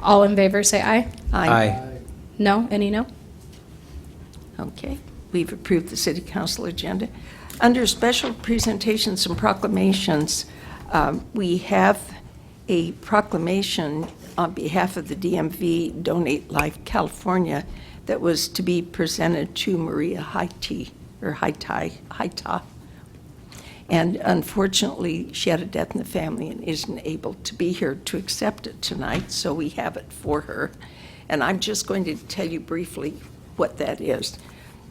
All in favor, say aye. Aye. No? Any no? Okay, we've approved the city council agenda. Under special presentations and proclamations, we have a proclamation on behalf of the DMV Donate Life California that was to be presented to Maria Haiti, or Haita. And unfortunately, she had a death in the family and isn't able to be here to accept it tonight, so we have it for her. And I'm just going to tell you briefly what that is.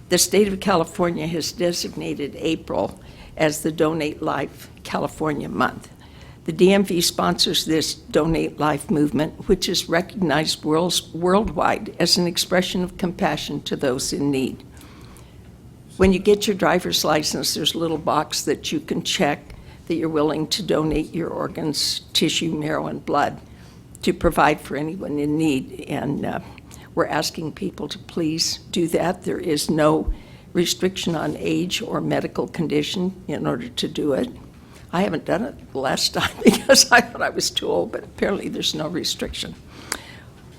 The state of California has designated April as the Donate Life California month. The DMV sponsors this Donate Life movement, which is recognized worldwide as an expression of compassion to those in need. When you get your driver's license, there's a little box that you can check that you're willing to donate your organs, tissue, marrow, and blood to provide for anyone in need. And we're asking people to please do that. There is no restriction on age or medical condition in order to do it. I haven't done it the last time because I thought I was too old, but apparently there's no restriction.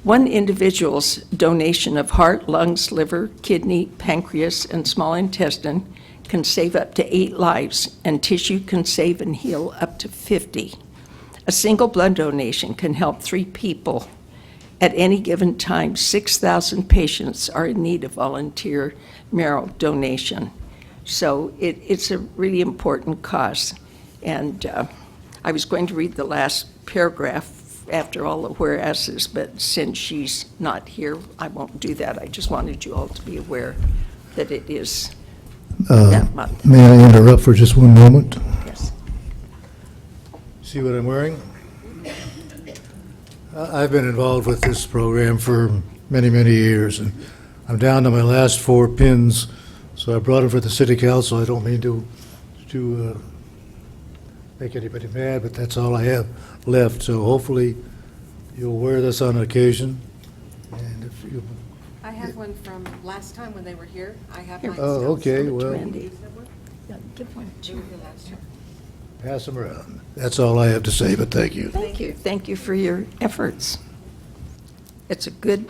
One individual's donation of heart, lungs, liver, kidney, pancreas, and small intestine can save up to 8 lives, and tissue can save and heal up to 50. A single blood donation can help 3 people. At any given time, 6,000 patients are in need of volunteer marrow donation. So it's a really important cause. And I was going to read the last paragraph after all the whereases, but since she's not here, I won't do that. I just wanted you all to be aware that it is that month. May I interrupt for just one moment? Yes. See what I'm wearing? I've been involved with this program for many, many years, and I'm down to my last 4 pins, so I brought them for the city council. I don't mean to make anybody mad, but that's all I have left. So hopefully you'll wear this on occasion. And if you, I have one from last time when they were here. I have Here. mine oh, still. okay, well, Randy. Yeah, give one They to were here last time. pass them around. That's all I have to say, but thank you. Thank you. Thank you for your efforts. It's a good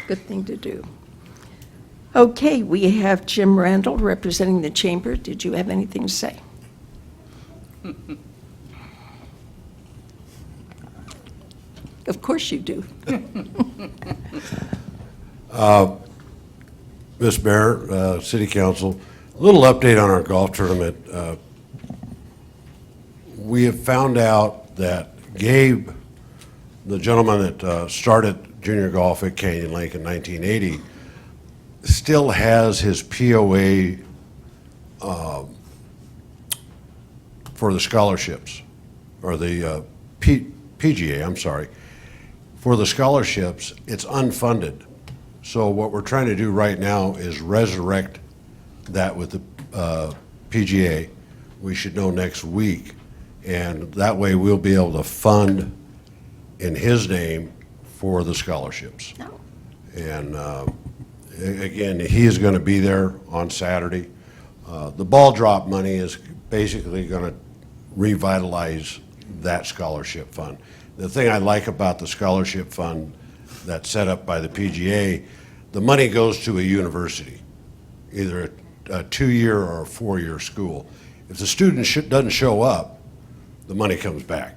thing to do. Okay, we have Jim Randall representing the chamber. Did you have anything to say? Of course you do. Ms. Mayor, City Council, a little update on our golf tournament. We have found out that Gabe, the gentleman that started junior golf at Canyon Lake in 1980, still has his POA for the scholarships, or the PGA, I'm sorry. For the scholarships, it's unfunded. So what we're trying to do right now is resurrect that with the PGA. We should know next week. And that way we'll be able to fund in his name for the scholarships. No. And again, he is going to be there on Saturday. The ball drop money is basically going to revitalize that scholarship fund. The thing I like about the scholarship fund that's set up by the PGA, the money goes to a university, either a 2-year or a 4-year school. If the student doesn't show up, the money comes back.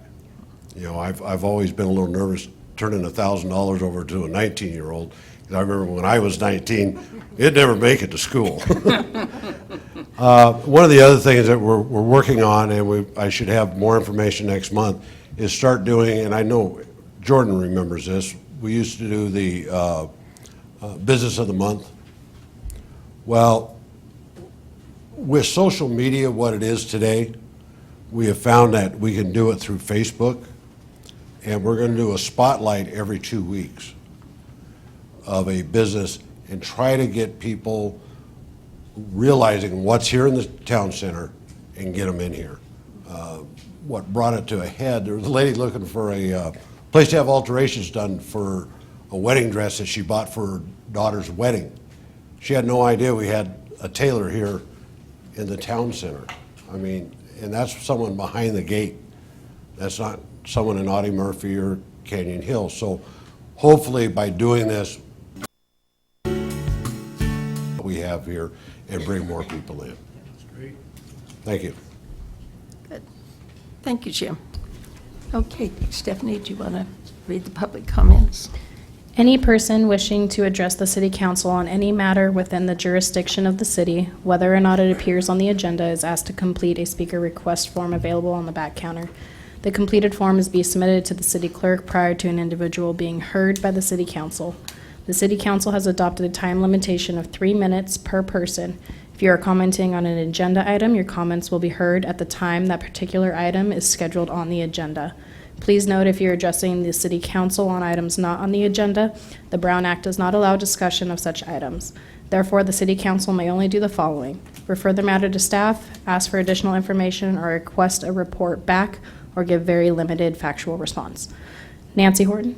You know, I've always been a little nervous turning $1,000 over to a 19-year-old. I remember when I was 19, it'd never make it to school. One of the other things that we're working on, and I should have more information next month, is start doing, and I know Jordan remembers this, we used to do the Business of the Month. Well, with social media, what it is today, we have found that we can do it through Facebook, and we're going to do a spotlight every 2 weeks of a business and try to get people realizing what's here in the town center and get them in here. What brought it to a head, there was a lady looking for a place to have alterations done for a wedding dress that she bought for her daughter's wedding. She had no idea we had a tailor here in the town center. I mean, and that's someone behind the gate. That's not someone in Audie Murphy or Canyon Hill. So hopefully by doing this, we have here and bring more people in. Thank you. Good. Thank you, Jim. Okay, Stephanie, do you want to read the public comments? Any person wishing to address the city council on any matter within the jurisdiction of the city, whether or not it appears on the agenda, is asked to complete a speaker request form available on the back counter. The completed form is be submitted to the city clerk prior to an individual being heard by the city council. The city council has adopted a time limitation of 3 minutes per person. If you are commenting on an agenda item, your comments will be heard at the time that particular item is scheduled on the agenda. Please note, if you're addressing the city council on items not on the agenda, the Brown Act does not allow discussion of such items. Therefore, the city council may only do the following: refer the matter to staff, ask for additional information, or request a report back, or give very limited factual response. Nancy Horton.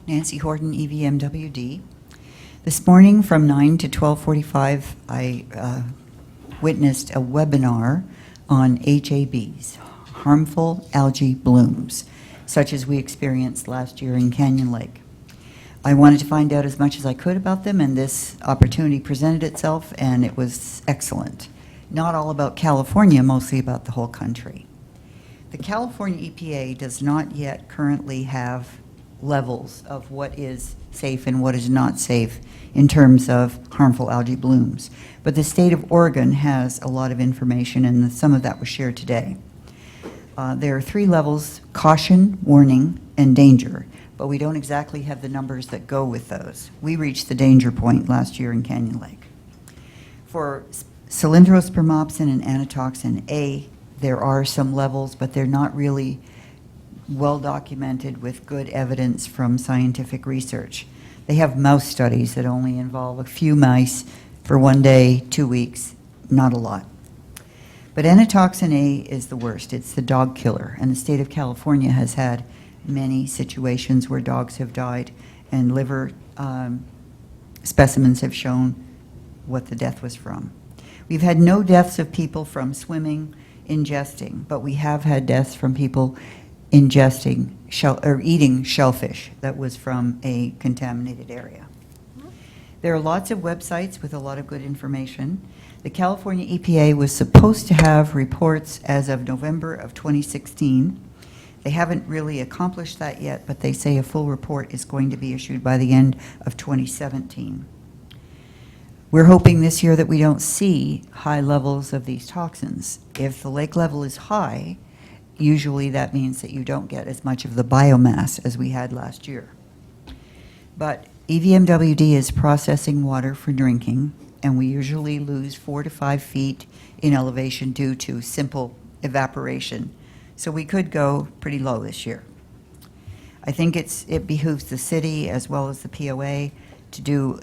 Nancy Horton, EVMWD. This morning from 9 to 12:45, I witnessed a webinar on HABs, harmful algae blooms, such as we experienced last year in Canyon Lake. I wanted to find out as much as I could about them, and this opportunity presented itself, and it was excellent. Not all about California, mostly about the whole country. The California EPA does not yet currently have levels of what is safe and what is not safe in terms of harmful algae blooms. But the state of Oregon has a lot of information, and some of that was shared today. There are 3 levels: caution, warning, and danger, but we don't exactly have the numbers that go with those. We reached the danger point last year in Canyon Lake. For cylindrospermopsin and anatoxin A, there are some levels, but they're not really well documented with good evidence from scientific research. They have mouse studies that only involve a few mice for 1 day, 2 weeks, not a lot. But anatoxin A is the worst. It's the dog killer, and the state of California has had many situations where dogs have died, and liver specimens have shown what the death was from. We've had no deaths of people from swimming, ingesting, but we have had deaths from people ingesting or eating shellfish that was from a contaminated area. There are lots of websites with a lot of good information. The California EPA was supposed to have reports as of November of 2016. They haven't really accomplished that yet, but they say a full report is going to be issued by the end of 2017. We're hoping this year that we don't see high levels of these toxins. If the lake level is high, usually that means that you don't get as much of the biomass as we had last year. But EVMWD is processing water for drinking, and we usually lose 4 to 5 feet in elevation due to simple evaporation. So we could go pretty low this year. I think it behooves the city as well as the POA to do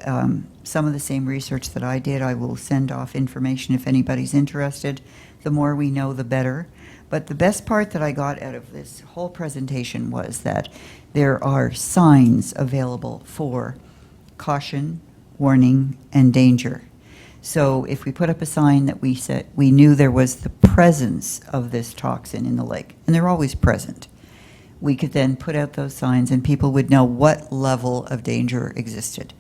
some of the same research that I did. I will send off information if anybody's interested. The more we know, the better. But the best part that I got out of this whole presentation was that there are signs available for caution, warning, and danger. So if we put up a sign that we said we knew there was the presence of this toxin in the lake, and they're always present, we could then put out those signs and people would know what level of danger existed.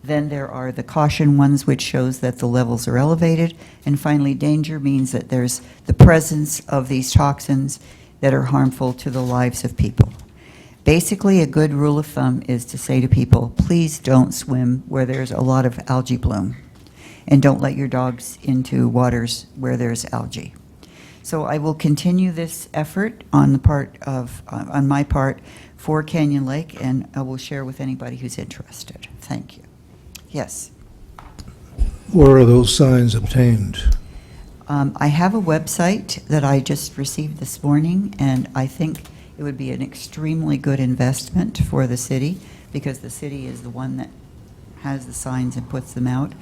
Then there are the caution ones, which shows that the levels are elevated. And finally, danger means that there's the presence of these toxins that are harmful to the lives of people. Basically, a good rule of thumb is to say to people, please don't swim where there's a lot of algae bloom, and don't let your dogs into waters where there's algae. So I will continue this effort on my part for Canyon Lake, and I will share with anybody who's interested. Thank you. Yes. Where are those signs obtained? I have a website that I just received this morning, and I think it would be an extremely good investment for the city, because the city is the one that has the signs and puts them out.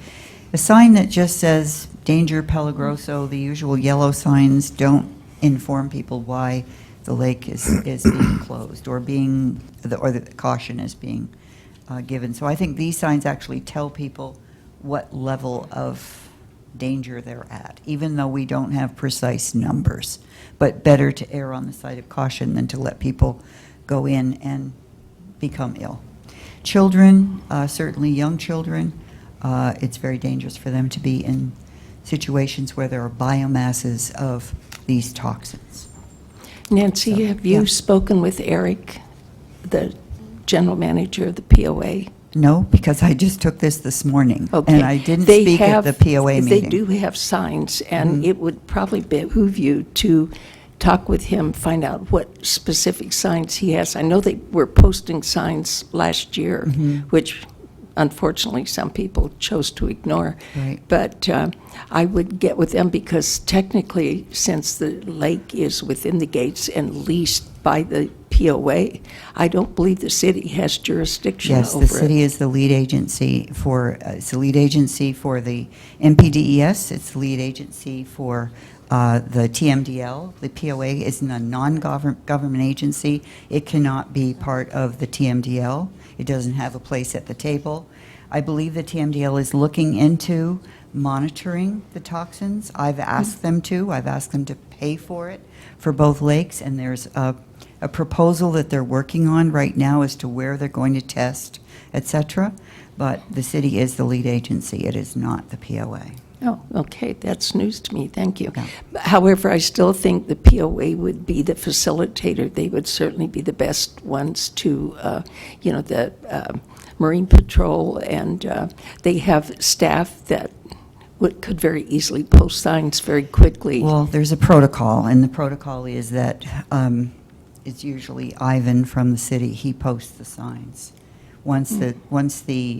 A sign that just says danger Pelagroso, the usual yellow signs, don't inform people why the lake is being closed or the caution is being given. So I think these signs actually tell people what level of danger they're at, even though we don't have precise numbers. But better to err on the side of caution than to let people go in and become ill. Children, certainly young children, it's very dangerous for them to be in situations where there are biomasses of these toxins. Nancy, have you yeah. spoken with Eric, the general manager of the POA? No, because I just took this morning, Okay. and I didn't They speak at the have- POA meeting. They do have signs, and it would probably behoove you to talk with him, find out what specific signs he has. I know they were posting signs last year, which unfortunately some people chose to ignore. Right. But I would get with them because technically, since the lake is within the gates and leased by the POA, I don't believe the city has jurisdiction over it. Yes, the city is the lead agency for, it's the lead agency for the MPDES, it's the lead agency for the TMDL. The POA is a non-government agency. It cannot be part of the TMDL. It doesn't have a place at the table. I believe the TMDL is looking into monitoring the toxins. I've asked them to. I've asked them to pay for it for both lakes, and there's a proposal that they're working on right now as to where they're going to test, et cetera. But the city is the lead agency. It is not the POA. Oh, okay, that's news to me, thank you. Yeah. However, I still think the POA would be the facilitator. They would certainly be the best ones to, the Marine Patrol, and they have staff that could very easily post signs very quickly. Well, there's a protocol, and the protocol is that it's usually Ivan from the city. He posts the signs. Once the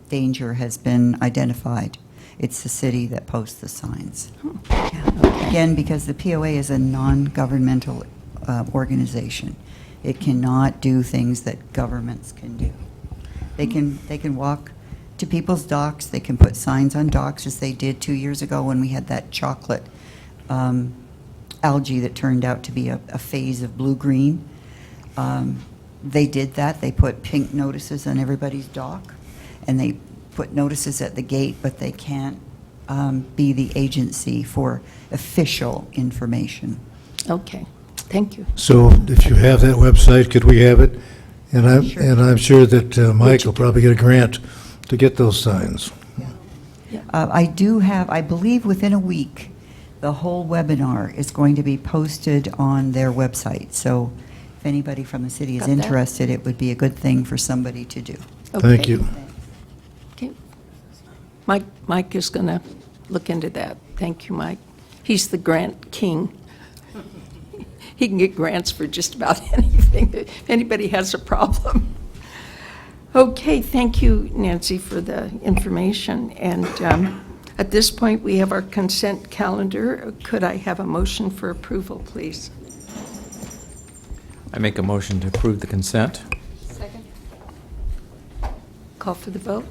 danger has been identified, it's the city that posts the signs. Yeah. Again, because the POA is a non-governmental organization. It cannot do things that governments can do. They can walk to people's docks. They can put signs on docks, as they did 2 years ago when we had that chocolate algae that turned out to be a phase of blue-green. They did that. They put pink notices on everybody's dock, and they put notices at the gate, but they can't be the agency for official information. Okay, thank you. So if you have that website, could we have it? And Sure. I'm sure that Mike will probably get a grant to get those signs. I believe within a week, the whole webinar is going to be posted on their website. So if anybody from the city is Got that. interested, it would be a good thing for somebody to do. Thank Okay. you. Okay. Mike is going to look into that. Thank you, Mike. He's the grant king. He can get grants for just about anything, if anybody has a problem. Okay, thank you, Nancy, for the information. And at this point, we have our consent calendar. Could I have a motion for approval, please? I make a motion to approve the consent. Second? Call for the vote.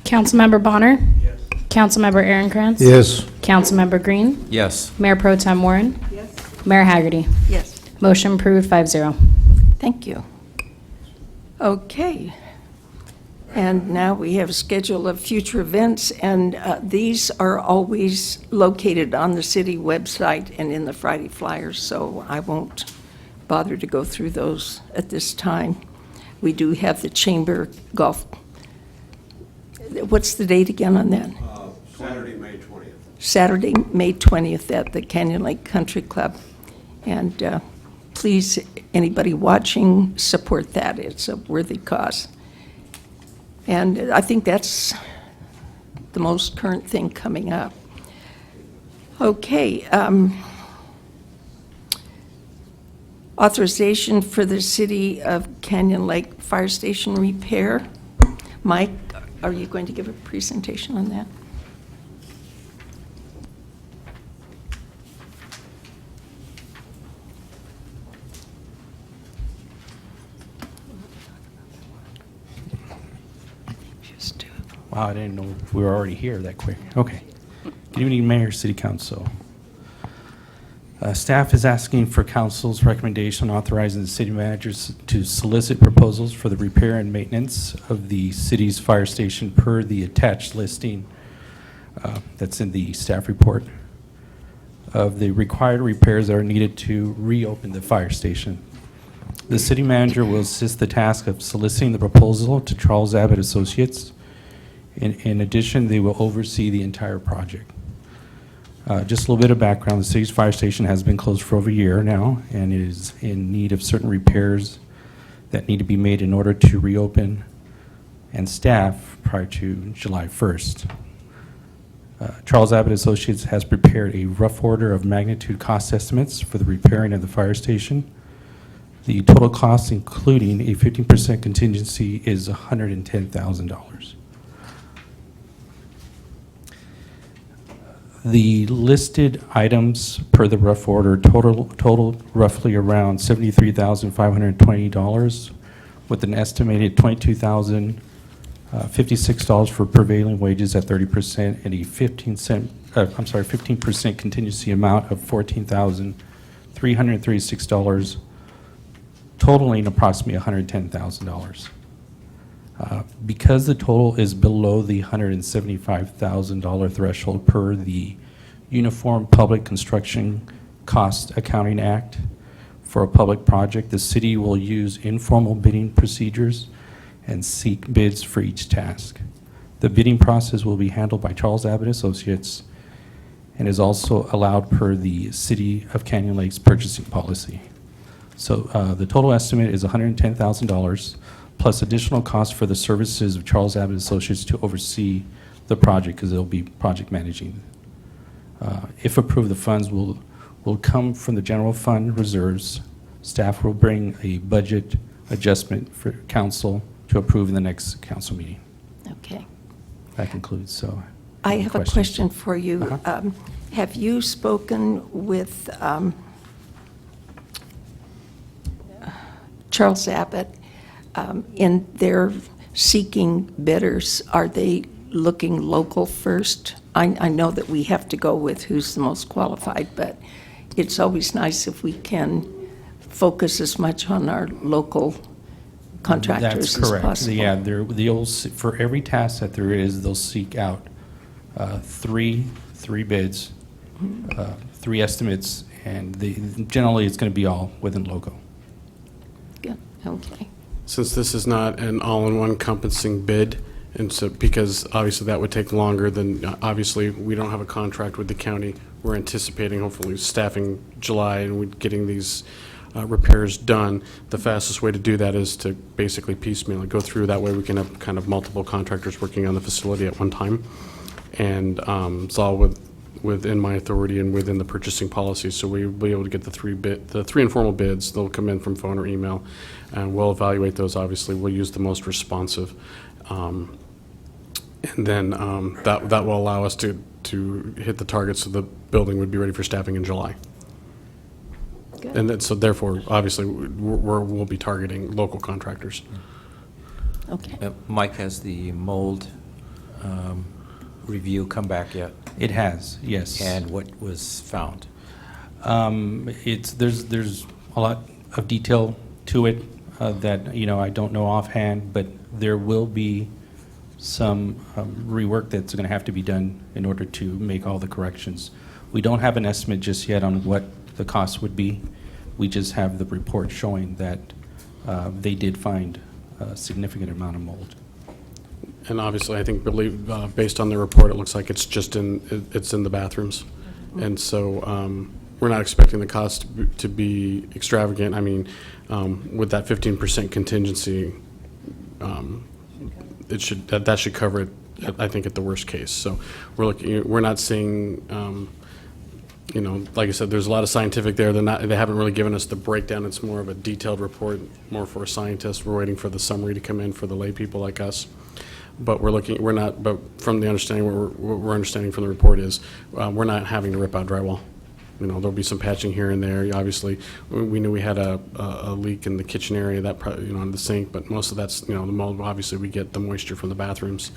Councilmember Bonner? Yes. Councilmember Aaronkrantz? Yes. Councilmember Green? Yes. Mayor Pro Tem Warren? Yes. Mayor Haggerty? Yes. Motion approved 5-0. Thank you. Okay. And now we have a schedule of future events, and these are always located on the city website and in the Friday flyers, so I won't bother to go through those at this time. We do have the Chamber Golf. What's the date again on that? Saturday, May 20th. Saturday, May 20th at the Canyon Lake Country Club. And please, anybody watching, support that. It's a worthy cause. And I think that's the most current thing coming up. Okay. Authorization for the City of Canyon Lake Fire Station repair. Mike, are you going to give a presentation on that? Just do it. Wow, I didn't know we were already here that quick. Okay. Good evening, Mayor, City Council. Staff is asking for council's recommendation authorizing the city managers to solicit proposals for the repair and maintenance of the city's fire station per the attached listing that's in the staff report, of the required repairs that are needed to reopen the fire station. The city manager will assist the task of soliciting the proposal to Charles Abbott Associates. In addition, they will oversee the entire project. Just a little bit of background, the city's fire station has been closed for over a year now and is in need of certain repairs that need to be made in order to reopen and staff prior to July 1st. Charles Abbott Associates has prepared a rough order of magnitude cost estimates for the repairing of the fire station. The total cost, including a 15% contingency, is $110,000. The listed items per the rough order total roughly around $73,520, with an estimated $22,056 for prevailing wages at 30% and a 15% contingency amount of $14,336, totaling approximately $110,000. Because the total is below the $175,000 threshold per the Uniform Public Construction Cost Accounting Act for a public project, the city will use informal bidding procedures and seek bids for each task. The bidding process will be handled by Charles Abbott Associates and is also allowed per the City of Canyon Lakes purchasing policy. So the total estimate is $110,000 plus additional costs for the services of Charles Abbott Associates to oversee the project, because they'll be project managing. If approved, the funds will come from the general fund reserves. Staff will bring a budget adjustment for council to approve in the next council meeting. Okay. That concludes, so. I any have a questions? question for you. Uh-huh. Have you spoken with Charles Abbott in their seeking bidders? Are they looking local first? I know that we have to go with who's the most qualified, but it's always nice if we can focus as much on our local contractors as That's correct. possible. Yeah, for every task that there is, they'll seek out three bids, 3 estimates, and generally it's going to be all within logo. Good, okay. Since this is not an all-in-one encompassing bid, and so, because obviously that would take longer than, obviously, we don't have a contract with the county. We're anticipating hopefully staffing July and we getting these repairs done. The fastest way to do that is to basically piecemeal it, go through. That way we can have kind of multiple contractors working on the facility at one time. And it's all within my authority and within the purchasing policy. So we'll be able to get the 3 informal bids. They'll come in from phone or email, and we'll evaluate those. Obviously, we'll use the most responsive. And then that will allow us to hit the target, so the building would be ready for staffing in July. Good. And then, so therefore, obviously, we'll be targeting local contractors. Okay. Mike, has the mold review come back yet? It has, yes. And what was found? There's a lot of detail to it that, I don't know offhand, but there will be some rework that's going to have to be done in order to make all the corrections. We don't have an estimate just yet on what the cost would be. We just have the report showing that they did find a significant amount of mold. And obviously, I think, based on the report, it looks like it's in the bathrooms. And so we're not expecting the cost to be extravagant. I mean, with that 15% contingency, that should cover it, I think, at the worst case. So we're not seeing, like I said, there's a lot of scientific there. They haven't really given us the breakdown. It's more of a detailed report, more for scientists. We're waiting for the summary to come in for the lay people like us. But but from the understanding, what we're understanding from the report is we're not having to rip out drywall. There'll be some patching here and there. Obviously, we knew we had a leak in the kitchen area, that in the sink, but most of that's, the mold. Obviously, we get the moisture from the bathrooms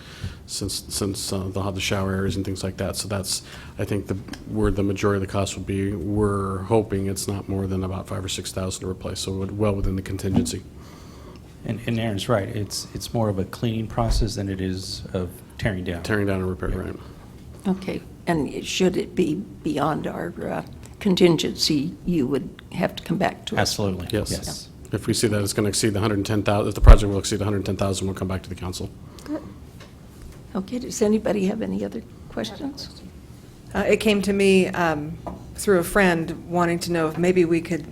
since the shower areas and things like that. So that's, I think, where the majority of the cost would be. We're hoping it's not more than about $5,000 or $6,000 to replace, so well within the contingency. And Aaron's right. It's more of a cleaning process than it is of tearing down. Tearing down and repair, Yeah. right? Okay, and should it be beyond our contingency, you would have to come back to us? Absolutely. Yes. If we see that it's going to exceed the 110,000, if the project will exceed 110,000, we'll come back to the council. Good. Okay, does anybody have any other questions? It came to me through a friend wanting to know if maybe we could,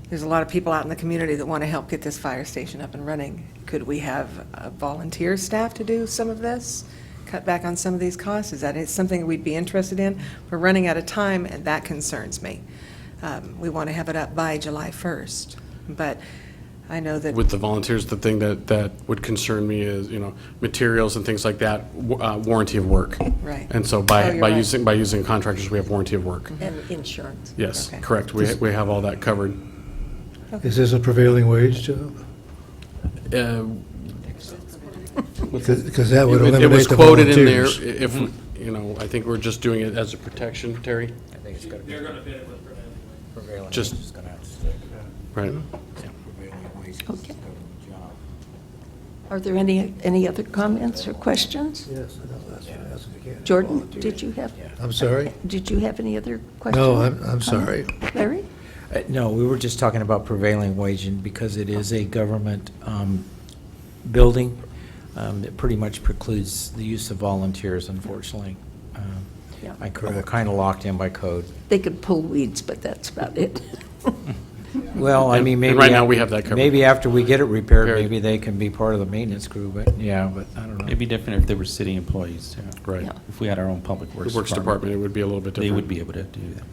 there's a lot of people out in the community that want to help get this fire station up and running. Could we have volunteer staff to do some of this? Cut back on some of these costs? Is that something we'd be interested in? We're running out of time, and that concerns me. We want to have it up by July 1st, but I know that. With the volunteers, the thing that would concern me is, materials and things like that, warranty of work. Right. And so Oh, by you're right. using contractors, we have warranty of work. And insurance? Yes, Okay. correct. We have all that covered. Is this a prevailing wage job? Because that would It was eliminate the quoted in there, volunteers. if, I think we're just doing it as a protection, Terry? I think it's gonna be. They're gonna bid it with prevailing. Just- Just gonna have to stick. Right. Okay. Are there any other comments or questions? Yes, I know, that's what I asked again. Jordan, did you have any other questions? No, I'm sorry. Larry? No, we were just talking about prevailing wage, and because it is a government building, it pretty much precludes the use of volunteers, unfortunately. Yeah. We're kind of locked in by code. They could pull weeds, but that's about it. Well, I mean, And maybe. right now, we have that covered. Maybe after we get it repaired, Repaired. maybe they can be part of the maintenance crew, but, yeah, but I don't know. It'd be different if they were city employees, too. Right. Yeah. If we had our own public works The Works Department, it would be a little bit different. they would be able to do that.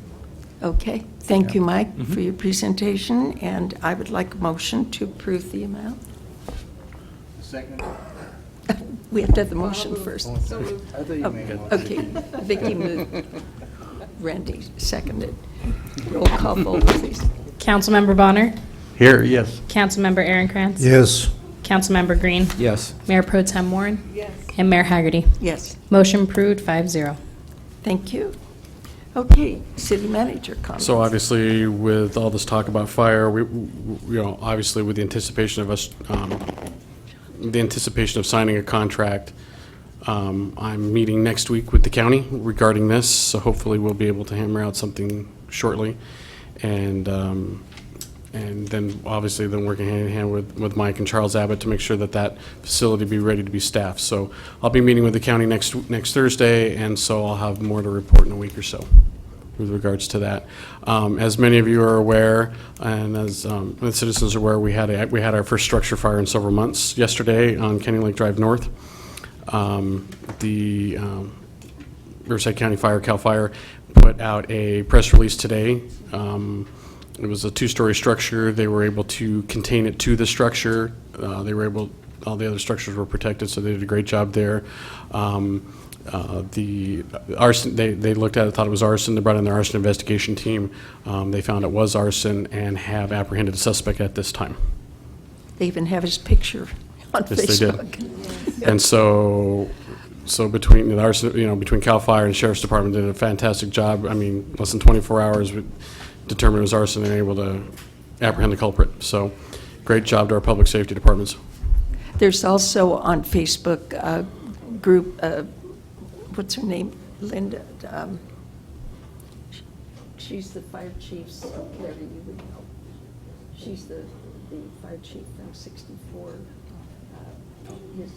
Okay, thank you, Mike, for your presentation, and I would like a motion to approve the amount. Second. We have to have the motion first. I thought you made a motion. Okay, Vicky moved. Randy seconded. Roll call vote, please. Councilmember Bonner? Here, yes. Councilmember Aaron Krantz? Yes, Councilmember Green? Yes. Mayor Pro Tem Warren? Yes. And Mayor Haggerty. Yes, Motion approved, 5-0. thank you. Okay, city manager comments. So obviously, with all this talk about fire, obviously with the anticipation of us, the anticipation of signing a contract, I'm meeting next week with the county regarding this, so hopefully we'll be able to hammer out something shortly. And then, obviously, then working hand in hand with Mike and Charles Abbott to make sure that facility be ready to be staffed. So I'll be meeting with the county next Thursday, and so I'll have more to report in a week or so with regards to that. As many of you are aware, and as the citizens are aware, we had our first structure fire in several months yesterday on Kenny Lake Drive North. The Riverside County Fire, CAL FIRE, put out a press release today. It was a two-story structure. They were able to contain it to the structure. All the other structures were protected, so they did a great job there. The arson, they looked at it, thought it was arson. They brought in their arson investigation team. They found it was arson and have apprehended a suspect at this time. They even have his picture on Yes, they did. Facebook. And so between the arson, between CAL FIRE and Sheriff's Department did a fantastic job. I mean, less than 24 hours, we determined it was arson and able to apprehend the culprit. So, great job to our public safety departments. There's also on Facebook a group, what's her name? Linda. She's the fire chief's, Larry, you would know. She's the fire chief from 64. His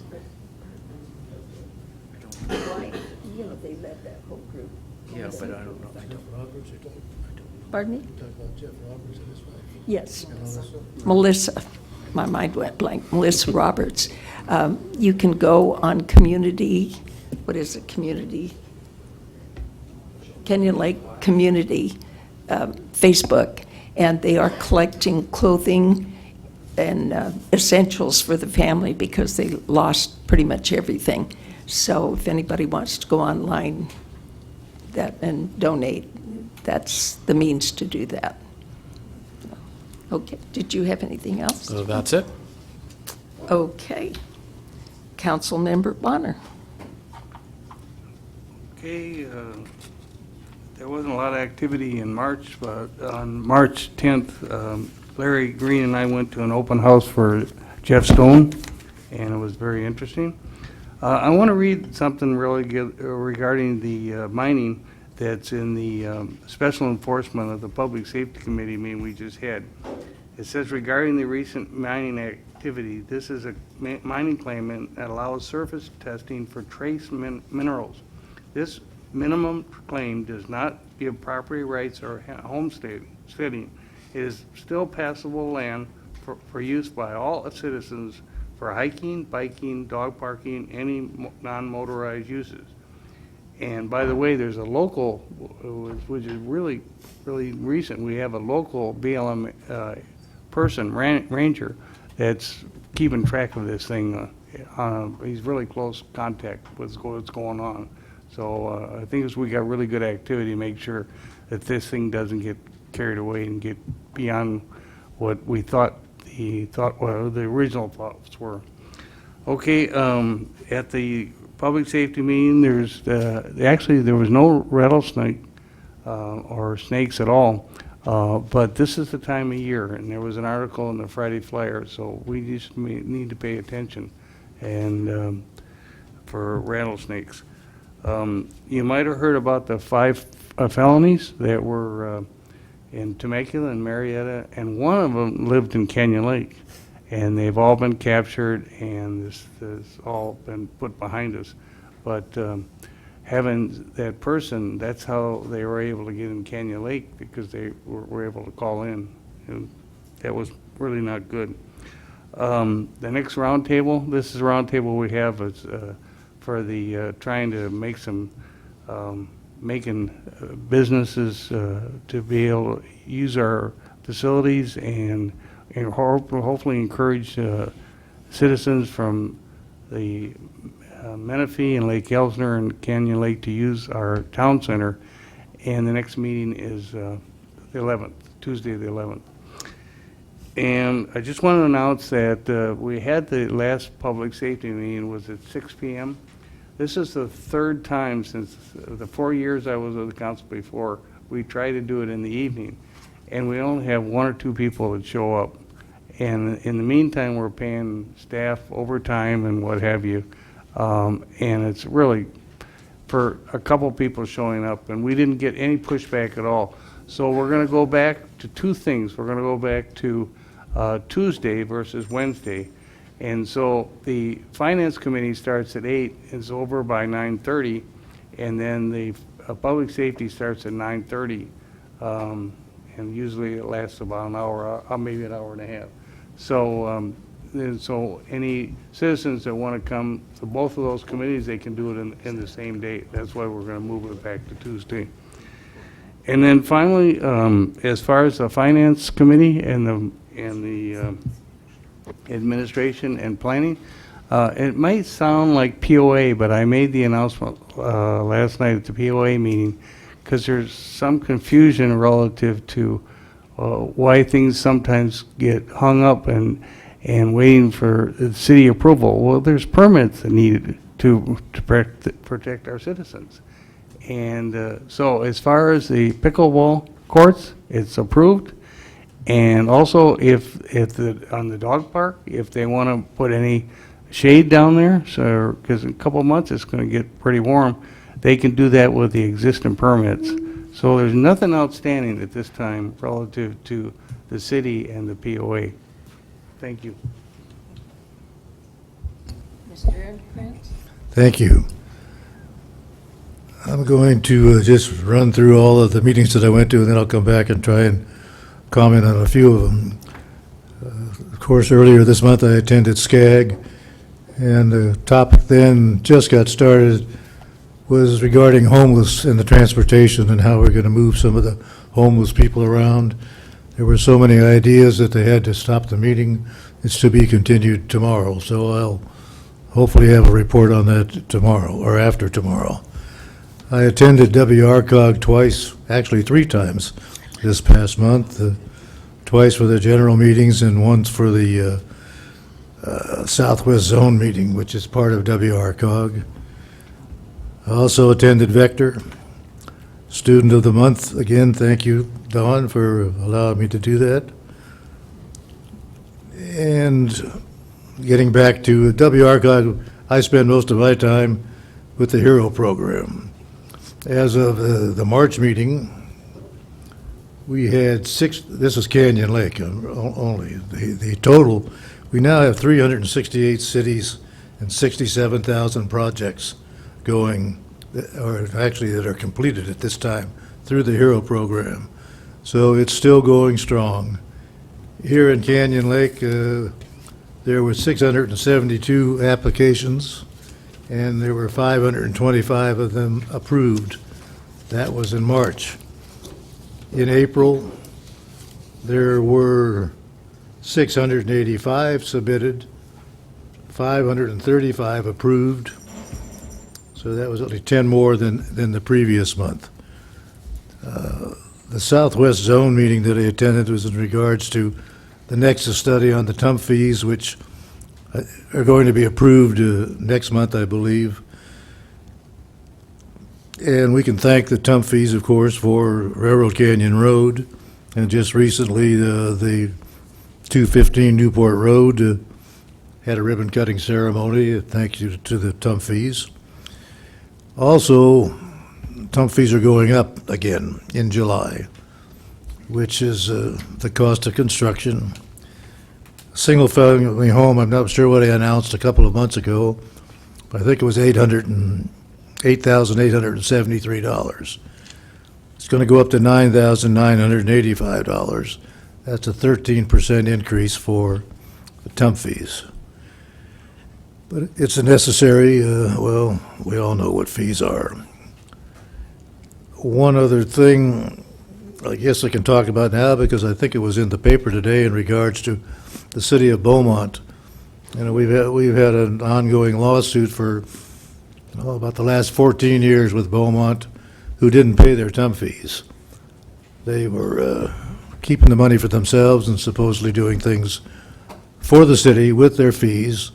wife, they led that whole group. Yeah, but I don't know. Pardon me? Yes. Melissa. My mind went blank. Melissa Roberts. You can go on community, what is it, community? Kenyon Lake Community Facebook, and they are collecting clothing and essentials for the family because they lost pretty much everything. So if anybody wants to go online and donate, that's the means to do that. Okay, did you have anything else? So that's it. Okay. Councilmember Bonner. Okay, there wasn't a lot of activity in March, but on March 10th, Larry Green and I went to an open house for Jeff Stone, and it was very interesting. I want to read something really good regarding the mining that's in the special enforcement of the Public Safety Committee meeting we just had. It says, regarding the recent mining activity, this is a mining claim that allows surface testing for trace minerals. This minimum claim does not give property rights or homesteading. It is still passable land for use by all citizens for hiking, biking, dog parking, any non-motorized uses. And by the way, there's a local, which is really, really recent, we have a local BLM person, ranger, that's keeping track of this thing. He's really close contact with what's going on. So I think we got really good activity to make sure that this thing doesn't get carried away and get beyond what we thought the original thoughts were. Okay, at the public safety meeting, actually there was no rattlesnake or snakes at all, but this is the time of year, and there was an article in the Friday Flyer, so we just need to pay attention and for rattlesnakes. You might have heard about the 5 felonies that were in Temecula and Marietta, and one of them lived in Canyon Lake. And they've all been captured, and this has all been put behind us. But having that person, that's how they were able to get in Canyon Lake, because they were able to call in. And that was really not good. The next roundtable, this is a roundtable we have is, for the trying to make some making businesses to be able to use our facilities and hopefully encourage citizens from the Menifee and Lake Elsner and Canyon Lake to use our town center. And the next meeting is the 11th, Tuesday the 11th. And I just want to announce that we had the last public safety meeting was at 6 p.m. This is the 3rd time since the 4 years I was with the council before, we tried to do it in the evening. And we only have 1 or 2 people that show up. And in the meantime, we're paying staff overtime and what have you. And it's really for a couple people showing up, and we didn't get any pushback at all. So we're going to go back to 2 things. We're going to go back to Tuesday versus Wednesday. And so the Finance Committee starts at 8, it's over by 9:30, and then the Public Safety starts at 9:30. And usually it lasts about an hour, maybe an hour and a half. So, so any citizens that want to come to both of those committees, they can do it in the same day. That's why we're going to move it back to Tuesday. And then finally, as far as the Finance Committee and the administration and planning, it might sound like POA, but I made the announcement last night at the POA meeting, because there's some confusion relative to why things sometimes get hung up and waiting for the city approval. Well, there's permits that needed to protect our citizens. And so as far as the pickleball courts, it's approved. And also if on the dog park, if they want to put any shade down there, so because in a couple of months it's going to get pretty warm, they can do that with the existing permits. So there's nothing outstanding at this time relative to the city and the POA. Thank you. Mr. Prince? Thank you. I'm going to just run through all of the meetings that I went to, and then I'll come back and try and comment on a few of them. Of course, earlier this month I attended SCAG, and the topic then just got started was regarding homeless and the transportation and how we're going to move some of the homeless people around. There were so many ideas that they had to stop the meeting. It's to be continued tomorrow, so I'll hopefully have a report on that tomorrow or after tomorrow. I attended WRCOG twice, actually 3 times this past month, twice for the general meetings and once for the Southwest Zone meeting, which is part of WRCOG. I also attended Vector, Student of the Month. Again, thank you, Dawn, for allowing me to do that. And getting back to WRCOG, I spend most of my time with the HERO program. As of the March meeting, we had this is Canyon Lake only, the total, we now have 368 cities and 67,000 projects going, or actually that are completed at this time through the HERO program. So it's still going strong. Here in Canyon Lake, there were 672 applications, and there were 525 of them approved. That was in March. In April, there were 685 submitted, 535 approved, so that was only 10 more than the previous month. The Southwest Zone meeting that I attended was in regards to the Nexus study on the TUMP fees, which are going to be approved next month, I believe. And we can thank the TUMP fees, of course, for Railroad Canyon Road, and just recently the 215 Newport Road had a ribbon-cutting ceremony. Thank you to the TUMP fees. Also, TUMP fees are going up again in July, which is the cost of construction. Single-family home, I'm not sure what I announced a couple of months ago, but I think it was $8,873. It's going to go up to $9,985. That's a 13% increase for the TUMP fees. But it's a necessary, well, we all know what fees are. One other thing, I guess I can talk about now because I think it was in the paper today in regards to the city of Beaumont. You know, we've had an ongoing lawsuit for about the last 14 years with Beaumont, who didn't pay their TUMP fees. They were keeping the money for themselves and supposedly doing things for the city with their fees.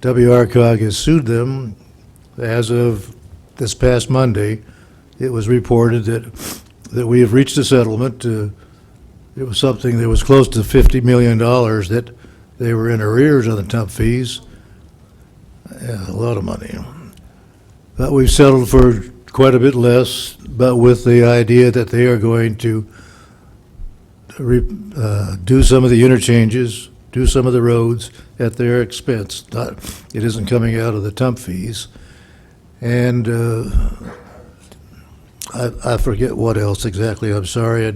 WRCOG has sued them. As of this past Monday, it was reported that we have reached a settlement. It was something that was close to $50 million that they were in arrears on the TUMP fees. Yeah, a lot of money. But we've settled for quite a bit less, but with the idea that they are going to do some of the interchanges, do some of the roads at their expense. It isn't coming out of the TUMP fees. And I forget what else exactly. I'm sorry. I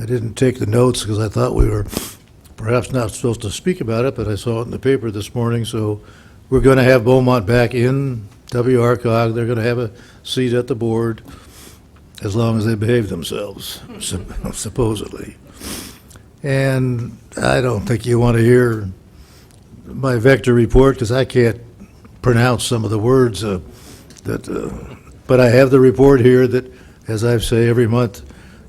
didn't take the notes because I thought we were perhaps not supposed to speak about it, but I saw it in the paper this morning. So we're going to have Beaumont back in WRCOG. They're going to have a seat at the board as long as they behave themselves, supposedly. And I don't think you want to hear my vector report because I can't pronounce some of the words but I have the report here that, as I say every month,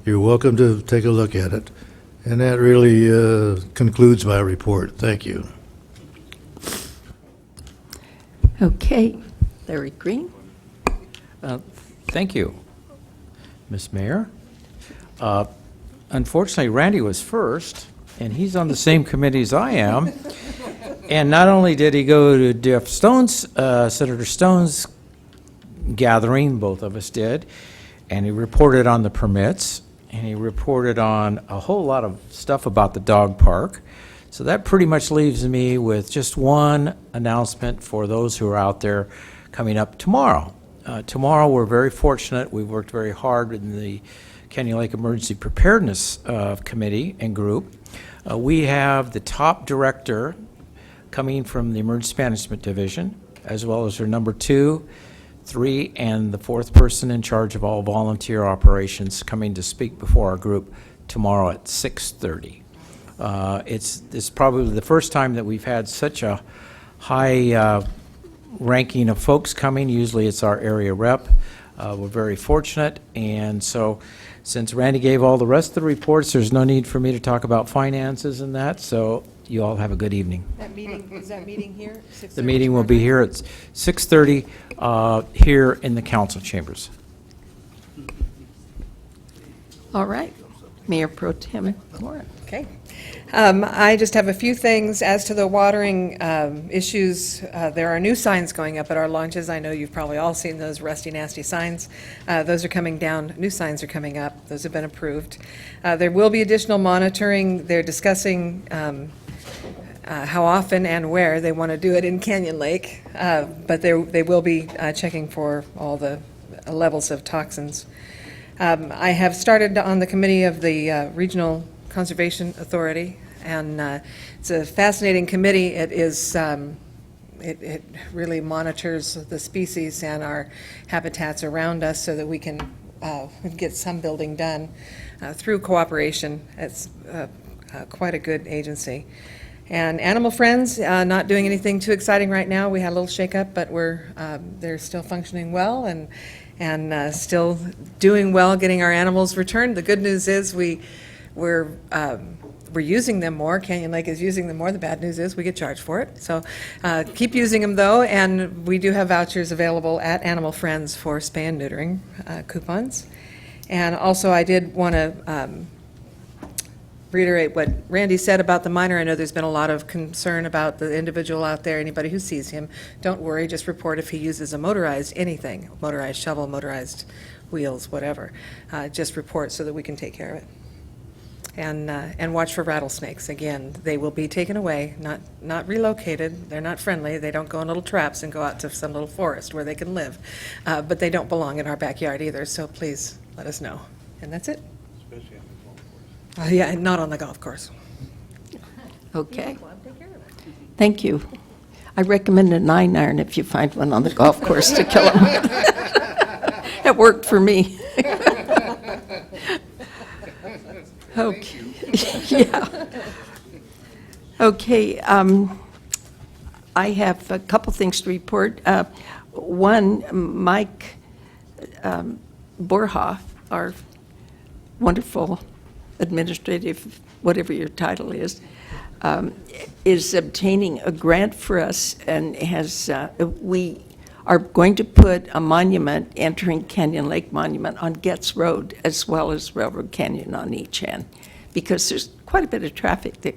you're welcome to take a look at it. And that really concludes my report. Thank you. Okay, Larry Green. Thank you, Ms. Mayor. Unfortunately, Randy was first, and he's on the same committee as I am. And not only did he go to Jeff Stone's, Senator Stone's gathering, both of us did, and he reported on the permits, and he reported on a whole lot of stuff about the dog park. So that pretty much leaves me with just one announcement for those who are out there coming up tomorrow. Tomorrow, we're very fortunate. We've worked very hard in the Canyon Lake Emergency Preparedness Committee and group. We have the top director coming from the Emergency Management Division, as well as her number 2, 3, and the 4th person in charge of all volunteer operations coming to speak before our group tomorrow at 6:30. It's probably the first time that we've had such a high ranking of folks coming. Usually it's our area rep. We're very fortunate, and so since Randy gave all the rest of the reports, there's no need for me to talk about finances and that, so you all have a good evening. Is that meeting here? The meeting will be here at 6:30 here in the council chambers. All right. Mayor Pro Tem Lauren. Okay. I just have a few things as to the watering issues. There are new signs going up at our launches. I know you've probably all seen those rusty, nasty signs. Those are coming down. New signs are coming up. Those have been approved. There will be additional monitoring. They're discussing how often and where they want to do it in Canyon Lake, but they will be checking for all the levels of toxins. I have started on the committee of the Regional Conservation Authority, and it's a fascinating committee. It is, it really monitors the species and our habitats around us so that we can get some building done through cooperation. It's quite a good agency. And Animal Friends, not doing anything too exciting right now. We had a little shakeup, but they're still functioning well and still doing well, getting our animals returned. The good news is we're using them more. Canyon Lake is using them more. The bad news is we get charged for it. So keep using them, though, and we do have vouchers available at Animal Friends for spay and neutering coupons. And also, I did want to reiterate what Randy said about the minor. I know there's been a lot of concern about the individual out there. Anybody who sees him, don't worry, just report if he uses a motorized anything, motorized shovel, motorized wheels, whatever. Just report so that we can take care of it. And watch for rattlesnakes. Again, they will be taken away, not relocated. They're not friendly. They don't go in little traps and go out to some little forest where they can live. But they don't belong in our backyard either, so please let us know. And that's it. Yeah, and not on the golf course. Okay. Thank you. I recommend a 9-iron if you find one on the golf course to kill them with. It worked for me. Okay. Yeah. Okay. I have a couple things to report. One, Mike Borja, our wonderful administrative, whatever your title is obtaining a grant for us and we are going to put a monument, entering Canyon Lake Monument, on Getz Road as well as Railroad Canyon on each end, because there's quite a bit of traffic that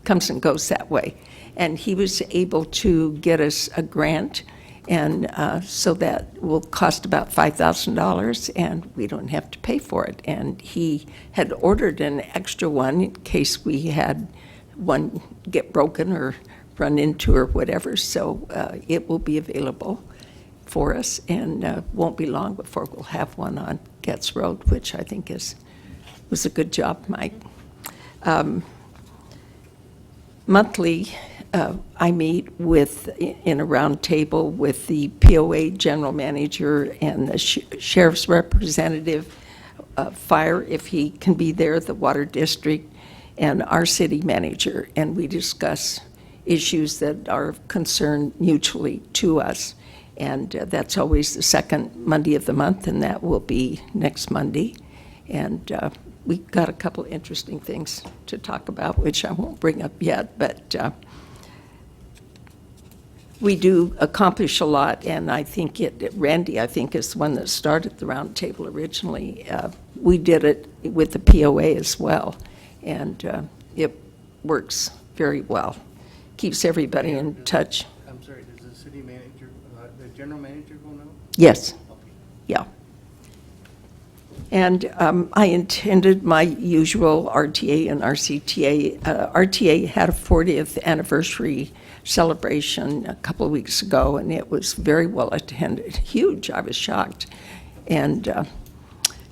comes and goes that way. And he was able to get us a grant, and so that will cost about $5,000, and we don't have to pay for it. And he had ordered an extra one in case we had one get broken or run into or whatever, so it will be available for us, and won't be long before we'll have one on Getz Road, which I think was a good job, Mike. Monthly, I meet in a round table with the POA general manager and the sheriff's representative, fire, if he can be there, the water district, and our city manager, and we discuss issues that are of concern mutually to us. And that's always the second Monday of the month, and that will be next Monday. And we've got a couple interesting things to talk about, which I won't bring up yet, but we do accomplish a lot, and I think Randy, I think, is the one that started the round table originally. We did it with the POA as well, and it works very well. Keeps everybody in touch. I'm sorry, does the city manager, the general manager go now? Yes, yeah. And I attended my usual RTA and RCTA. RTA had a 40th anniversary celebration a couple of weeks ago, and it was very well attended. Huge, I was shocked. And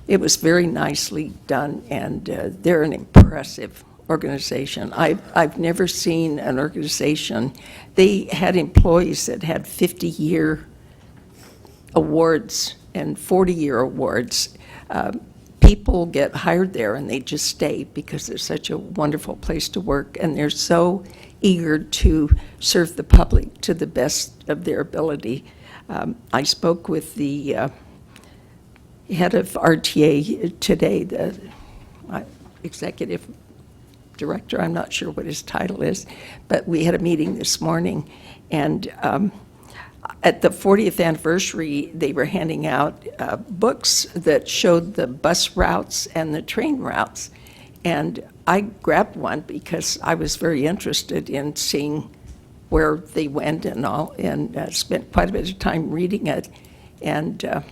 it was very nicely done, and they're an impressive organization. I've never seen an organization. They had employees that had 50-year awards and 40-year awards. People get hired there and they just stay because it's such a wonderful place to work, and they're so eager to serve the public to the best of their ability. I spoke with the head of RTA today, the executive director, I'm not sure what his title is, but we had a meeting this morning, and at the 40th anniversary, they were handing out books that showed the bus routes and the train routes. And I grabbed one because I was very interested in seeing where they went and all, and spent quite a bit of time reading it. And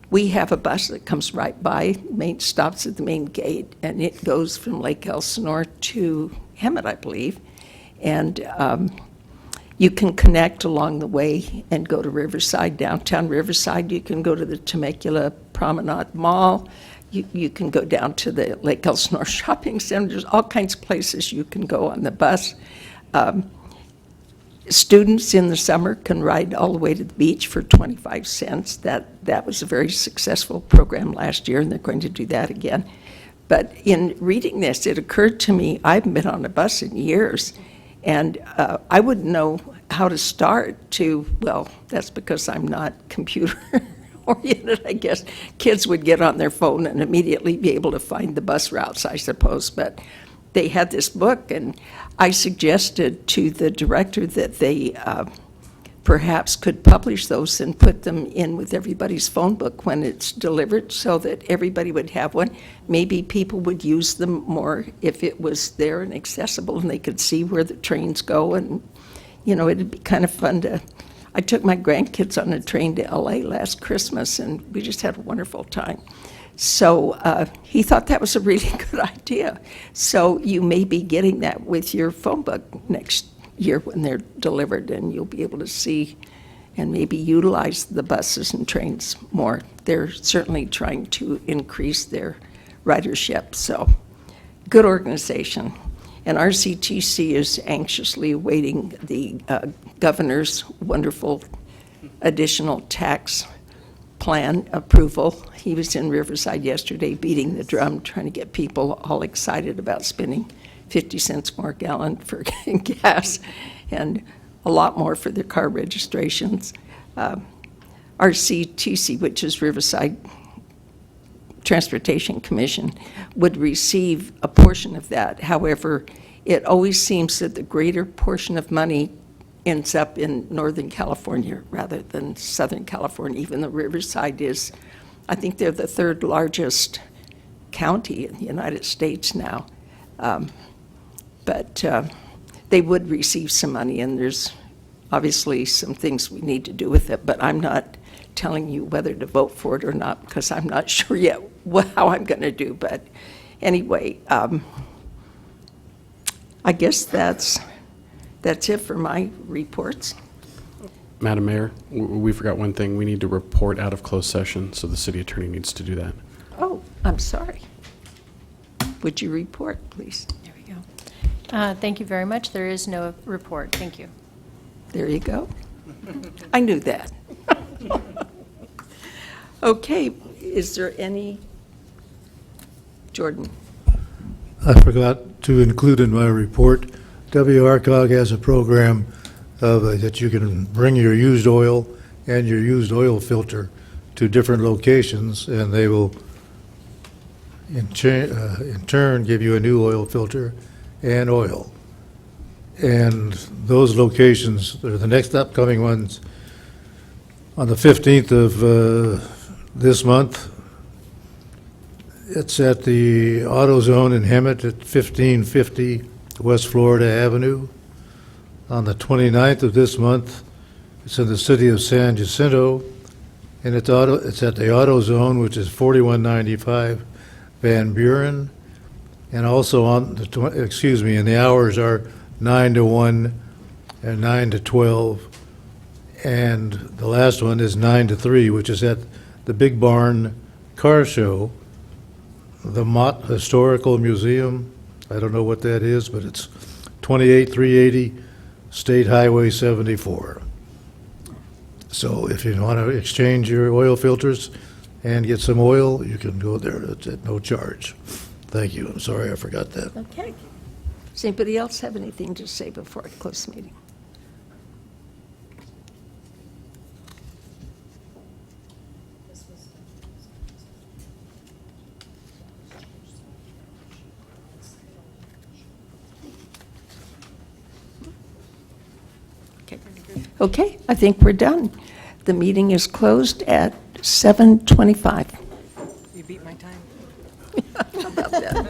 we have a bus that comes right by, stops at the main gate, and it goes from Lake Elsinore to Hemet, I believe. And you can connect along the way and go to Riverside, downtown Riverside. You can go to the Temecula Promenade Mall. You can go down to the Lake Elsinore Shopping Center. There's all kinds of places you can go on the bus. Students in the summer can ride all the way to the beach for 25 cents. That was a very successful program last year, and they're going to do that again. But in reading this, it occurred to me, I haven't been on a bus in years, and I wouldn't know how to start to, well, that's because I'm not computer oriented, I guess. Kids would get on their phone and immediately be able to find the bus routes, I suppose. But they had this book, and I suggested to the director that they perhaps could publish those and put them in with everybody's phone book when it's delivered so that everybody would have one. Maybe people would use them more if it was there and accessible and they could see where the trains go. And, you know, it'd be kind of fun to... I took my grandkids on a train to LA last Christmas, and we just had a wonderful time. So he thought that was a really good idea. So you may be getting that with your phone book next year when they're delivered, and you'll be able to see and maybe utilize the buses and trains more. They're certainly trying to increase their ridership, so good organization. And RCTC is anxiously awaiting the governor's wonderful additional tax plan approval. He was in Riverside yesterday beating the drum, trying to get people all excited about spending 50 cents more a gallon for gas and a lot more for their car registrations. RCTC, which is Riverside Transportation Commission, would receive a portion of that. However, it always seems that the greater portion of money ends up in Northern California rather than Southern California, even though Riverside is, I think they're the third largest county in the United States now. But they would receive some money, and there's obviously some things we need to do with it, but I'm not telling you whether to vote for it or not because I'm not sure yet how I'm going to do. But anyway, I guess that's it for my reports. Madam Mayor, we forgot one thing. We need to report out of closed session, so the city attorney needs to do that. Oh, I'm sorry. Would you report, please? There we go. Thank you very much. There is no report. Thank you. There you go. I knew that. Okay, is there any? Jordan? I forgot to include in my report, WRCOG has a program that you can bring your used oil and your used oil filter to different locations, and they will in turn give you a new oil filter and oil. And those locations, they're the next upcoming ones, on the 15th of this month. It's at the AutoZone in Hemet at 1550 West Florida Avenue. On the 29th of this month, it's in the city of San Jacinto, and it's at the AutoZone, which is 4195 Van Buren. And also on the, and the hours are 9 to 1 and 9 to 12. And the last one is 9 to 3, which is at the Big Barn Car Show, the Mott Historical Museum. I don't know what that is, but it's 28380 State Highway 74. So if you want to exchange your oil filters and get some oil, you can go there. It's at no charge. Thank you. I'm sorry I forgot that. Okay. Does anybody else have anything to say before I close the meeting? Okay, I think we're done. The meeting is closed at 7:25. You beat my time. How about that?